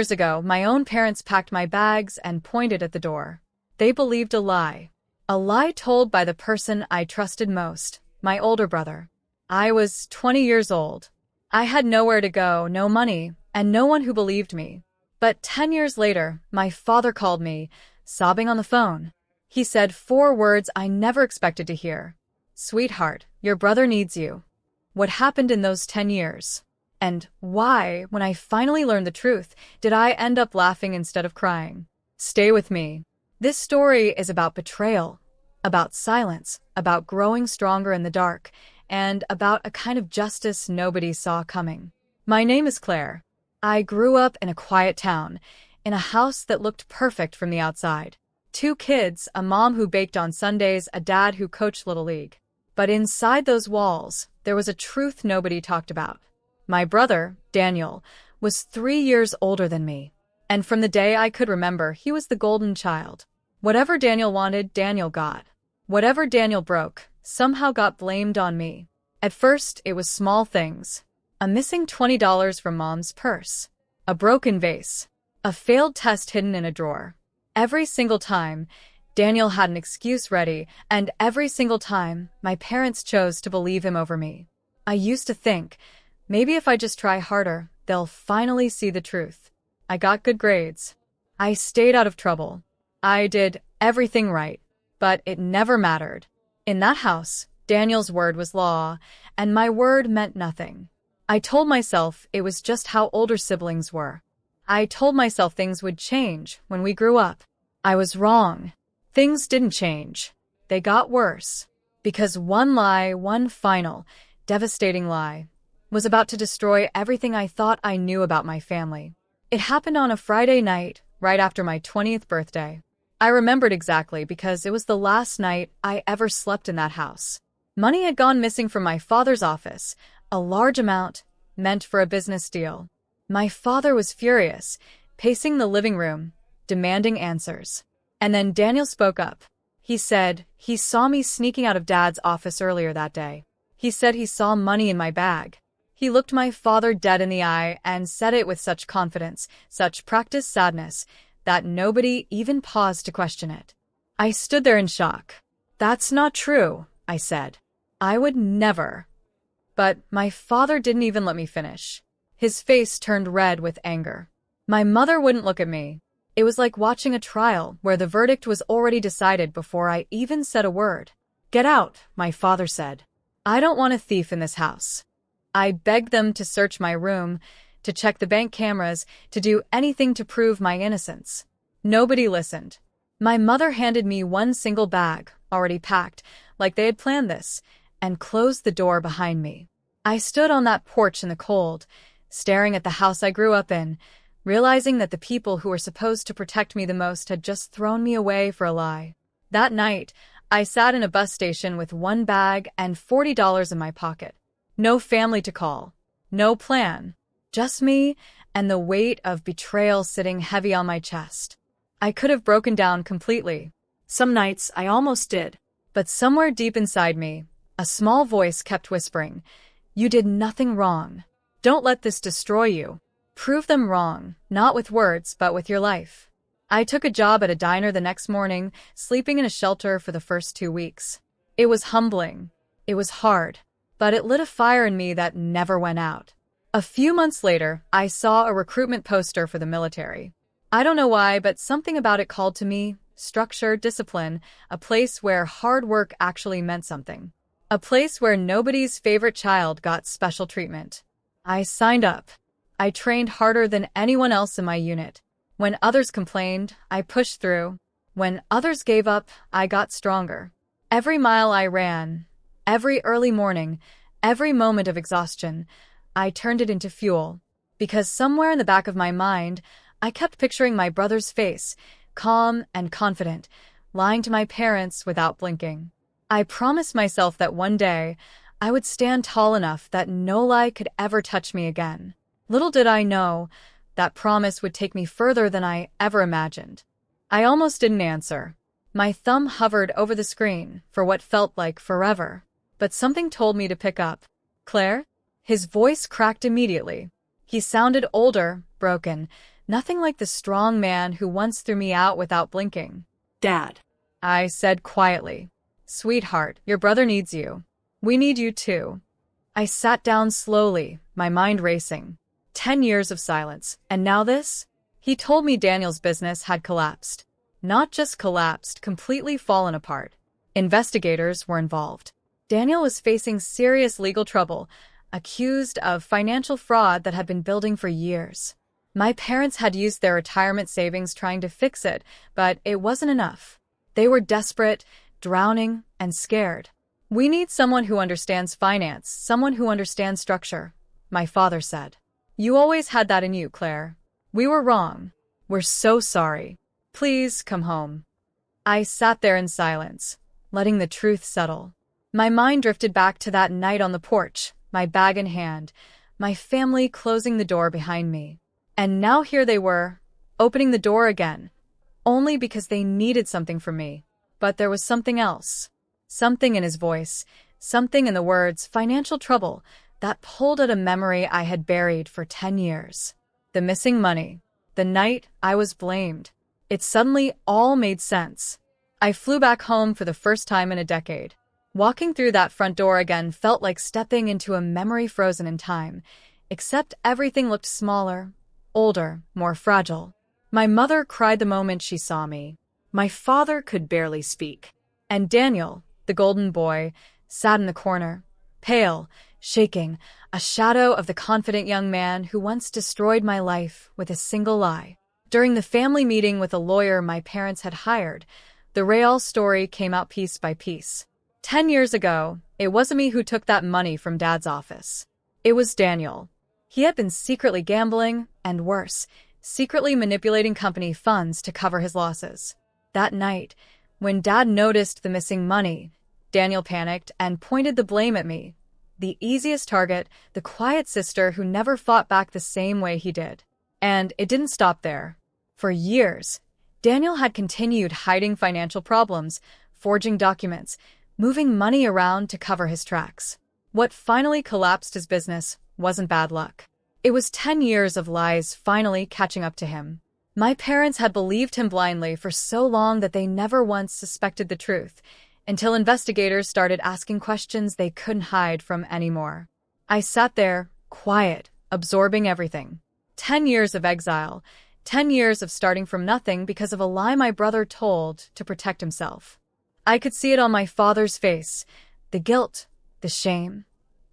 Years ago, my own parents packed my bags and pointed at the door. They believed a lie. A lie told by the person I trusted most, my older brother. I was 20 years old. I had nowhere to go, no money, and no one who believed me. But 10 years later, my father called me, sobbing on the phone. He said 4 words I never expected to hear. "Sweetheart, your brother needs you." What happened in those 10 years? And why, when I finally learned the truth, did I end up laughing instead of crying? Stay with me. This story is about betrayal, about silence, about growing stronger in the dark, and about a kind of justice nobody saw coming. My name is Claire. I grew up in a quiet town, in a house that looked perfect from the outside. 2 kids, a mom who baked on Sundays, a dad who coached Little League. But inside those walls, there was a truth nobody talked about. My brother, Daniel, was 3 years older than me. And from the day I could remember, he was the golden child. Whatever Daniel wanted, Daniel got. Whatever Daniel broke, somehow got blamed on me. At first, it was small things. A missing $20 from mom's purse. A broken vase. A failed test hidden in a drawer. Every single time, Daniel had an excuse ready, and every single time, my parents chose to believe him over me. I used to think, maybe if I just try harder, they'll finally see the truth. I got good grades. I stayed out of trouble. I did everything right, but it never mattered. In that house, Daniel's word was law, and my word meant nothing. I told myself it was just how older siblings were. I told myself things would change when we grew up. I was wrong. Things didn't change. They got worse. Because one lie, one final, devastating lie, was about to destroy everything I thought I knew about my family. It happened on a Friday night, right after my 20th birthday. I remembered exactly because it was the last night I ever slept in that house. Money had gone missing from my father's office, a large amount, meant for a business deal. My father was furious, pacing the living room, demanding answers. And then Daniel spoke up. He said he saw me sneaking out of Dad's office earlier that day. He said he saw money in my bag. He looked my father dead in the eye and said it with such confidence, such practiced sadness, that nobody even paused to question it. I stood there in shock. "That's not true," I said. "I would never." But my father didn't even let me finish. His face turned red with anger. My mother wouldn't look at me. It was like watching a trial where the verdict was already decided before I even said a word. "Get out," my father said. "I don't want a thief in this house." I begged them to search my room, to check the bank cameras, to do anything to prove my innocence. Nobody listened. My mother handed me one single bag, already packed, like they had planned this, and closed the door behind me. I stood on that porch in the cold, staring at the house I grew up in, realizing that the people who were supposed to protect me the most had just thrown me away for a lie. That night, I sat in a bus station with one bag and $40 in my pocket. No family to call. No plan. Just me and the weight of betrayal sitting heavy on my chest. I could have broken down completely. Some nights I almost did. But somewhere deep inside me, a small voice kept whispering, "You did nothing wrong. Don't let this destroy you. Prove them wrong, not with words, but with your life." I took a job at a diner the next morning, sleeping in a shelter for the first 2 weeks. It was humbling. It was hard. But it lit a fire in me that never went out. A few months later, I saw a recruitment poster for the military. I don't know why, but something about it called to me. Structure, discipline, a place where hard work actually meant something. A place where nobody's favorite child got special treatment. I signed up. I trained harder than anyone else in my unit. When others complained, I pushed through. When others gave up, I got stronger. Every mile I ran, every early morning, every moment of exhaustion, I turned it into fuel. Because somewhere in the back of my mind, I kept picturing my brother's face, calm and confident, lying to my parents without blinking. I promised myself that one day, I would stand tall enough that no lie could ever touch me again. Little did I know, that promise would take me further than I ever imagined. I almost didn't answer. My thumb hovered over the screen for what felt like forever. But something told me to pick up. "Claire?" His voice cracked immediately. He sounded older, broken, Nothing like the strong man who once threw me out without blinking. Dad. I said quietly. Sweetheart, your brother needs you. We need you too. I sat down slowly, my mind racing. 10 years of silence, and now this? He told me Daniel's business had collapsed. Not just collapsed, completely fallen apart. Investigators were involved. Daniel was facing serious legal trouble, accused of financial fraud that had been building for years. My parents had used their retirement savings trying to fix it, but it wasn't enough. They were desperate, drowning, and scared. We need someone who understands finance, someone who understands structure, my father said. You always had that in you, Claire. We were wrong. We're so sorry. Please come home. I sat there in silence, letting the truth settle. My mind drifted back to that night on the porch, my bag in hand, my family closing the door behind me. And now here they were, opening the door again, only because they needed something from me. But there was something else. Something in his voice, something in the words financial trouble that pulled at a memory I had buried for 10 years. The missing money. The night I was blamed. It suddenly all made sense. I flew back home for the first time in a decade. Walking through that front door again felt like stepping into a memory frozen in time, except everything looked smaller, older, more fragile. My mother cried the moment she saw me. My father could barely speak. And Daniel, the golden boy, sat in the corner, pale, shaking, a shadow of the confident young man who once destroyed my life with a single lie. During the family meeting with a lawyer my parents had hired, the real story came out piece by piece. 10 years ago, it wasn't me who took that money from Dad's office. It was Daniel. He had been secretly gambling, and worse, secretly manipulating company funds to cover his losses. That night, when Dad noticed the missing money, Daniel panicked and pointed the blame at me. The easiest target, the quiet sister who never fought back the same way he did. And it didn't stop there. For years, Daniel had continued hiding financial problems, forging documents, moving money around to cover his tracks. What finally collapsed his business wasn't bad luck. It was 10 years of lies finally catching up to him. My parents had believed him blindly for so long that they never once suspected the truth, until investigators started asking questions they couldn't hide from anymore. I sat there, quiet, absorbing everything. 10 years of exile, 10 years of starting from nothing because of a lie my brother told to protect himself. I could see it on my father's face, the guilt, the shame,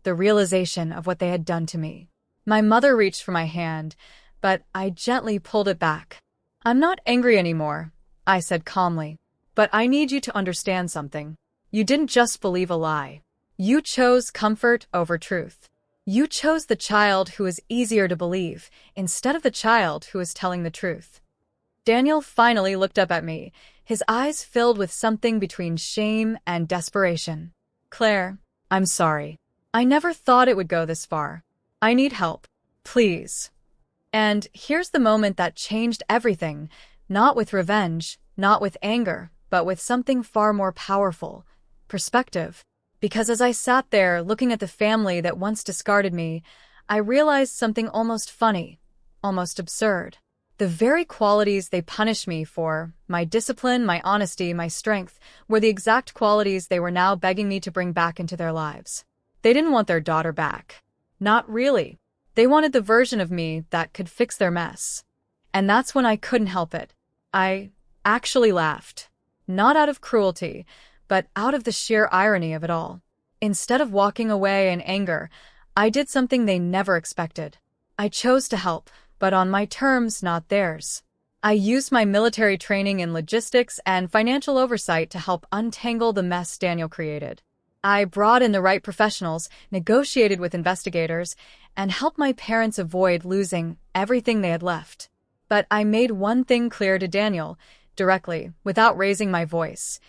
the realization of what they had done to me. My mother reached for my hand, but I gently pulled it back. I'm not angry anymore, I said calmly, but I need you to understand something. You didn't just believe a lie. You chose comfort over truth. You chose the child who is easier to believe, instead of the child who is telling the truth. Daniel finally looked up at me, his eyes filled with something between shame and desperation. Claire, I'm sorry. I never thought it would go this far. I need help. Please. And here's the moment that changed everything, not with revenge, not with anger, but with something far more powerful, perspective. Because as I sat there looking at the family that once discarded me, I realized something almost funny, almost absurd. The very qualities they punished me for, my discipline, my honesty, my strength, were the exact qualities they were now begging me to bring back into their lives. They didn't want their daughter back. Not really. They wanted the version of me that could fix their mess. And that's when I couldn't help it. I actually laughed. Not out of cruelty, but out of the sheer irony of it all. Instead of walking away in anger, I did something they never expected. I chose to help, but on my terms, not theirs. I used my military training in logistics and financial oversight to help untangle the mess Daniel created. I brought in the right professionals, negotiated with investigators, and helped my parents avoid losing everything they had left. But I made one thing clear to Daniel, directly, without raising my voice.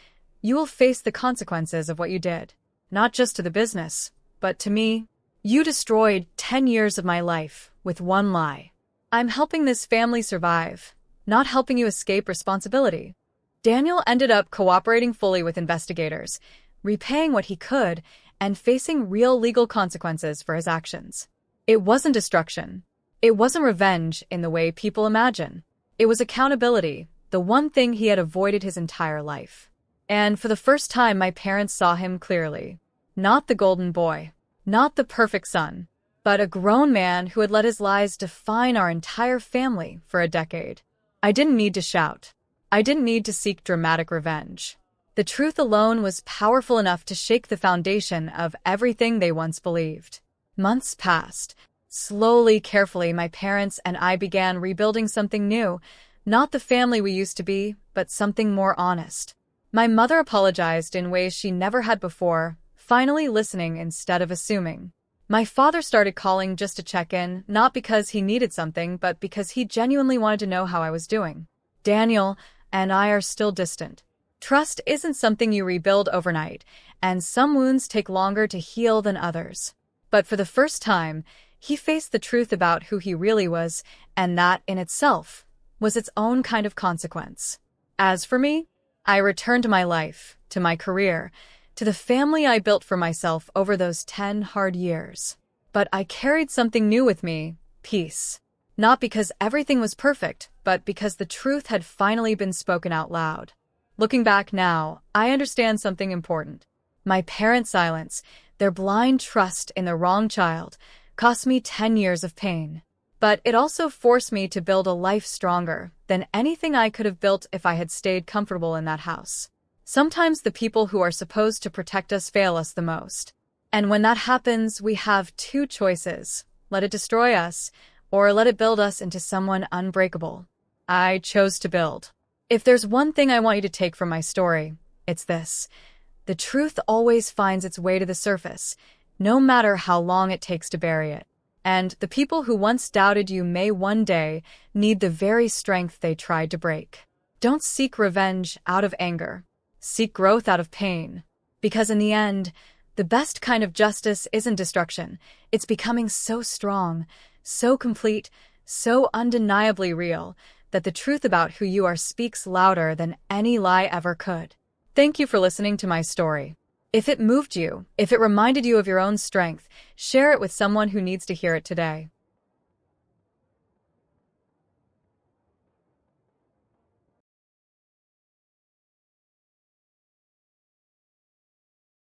You will face the consequences of what you did. Not just to the business, but to me. You destroyed 10 years of my life with one lie. I'm helping this family survive, not helping you escape responsibility. Daniel ended up cooperating fully with investigators, repaying what he could, and facing real legal consequences for his actions. It wasn't destruction. It wasn't revenge in the way people imagine. It was accountability, the one thing he had avoided his entire life. And for the first time, my parents saw him clearly. Not the golden boy, not the perfect son, but a grown man who had let his lies define our entire family for a decade. I didn't need to shout. I didn't need to seek dramatic revenge. The truth alone was powerful enough to shake the foundation of everything they once believed. Months passed. Slowly, carefully, my parents and I began rebuilding something new. Not the family we used to be, but something more honest. My mother apologized in ways she never had before, finally listening instead of assuming. My father started calling just to check in, not because he needed something, but because he genuinely wanted to know how I was doing. Daniel and I are still distant. Trust isn't something you rebuild overnight, and some wounds take longer to heal than others. But for the first time, he faced the truth about who he really was, and that, in itself, was its own kind of consequence. As for me, I returned to my life, to my career, to the family I built for myself over those 10 hard years. But I carried something new with me, peace. Not because everything was perfect, but because the truth had finally been spoken out loud. Looking back now, I understand something important. My parents' silence, their blind trust in the wrong child, cost me 10 years of pain. But it also forced me to build a life stronger than anything I could have built if I had stayed comfortable in that house. Sometimes the people who are supposed to protect us fail us the most. And when that happens, we have two choices. Let it destroy us, or let it build us into someone unbreakable. I chose to build. If there's one thing I want you to take from my story, it's this. The truth always finds its way to the surface, no matter how long it takes to bury it. And the people who once doubted you may one day need the very strength they tried to break. Don't seek revenge out of anger. Seek growth out of pain. Because in the end, the best kind of justice isn't destruction. It's becoming so strong, so complete, so undeniably real, that the truth about who you are speaks louder than any lie ever could. Thank you for listening to my story. If it moved you, if it reminded you of your own strength, share it with someone who needs to hear it today.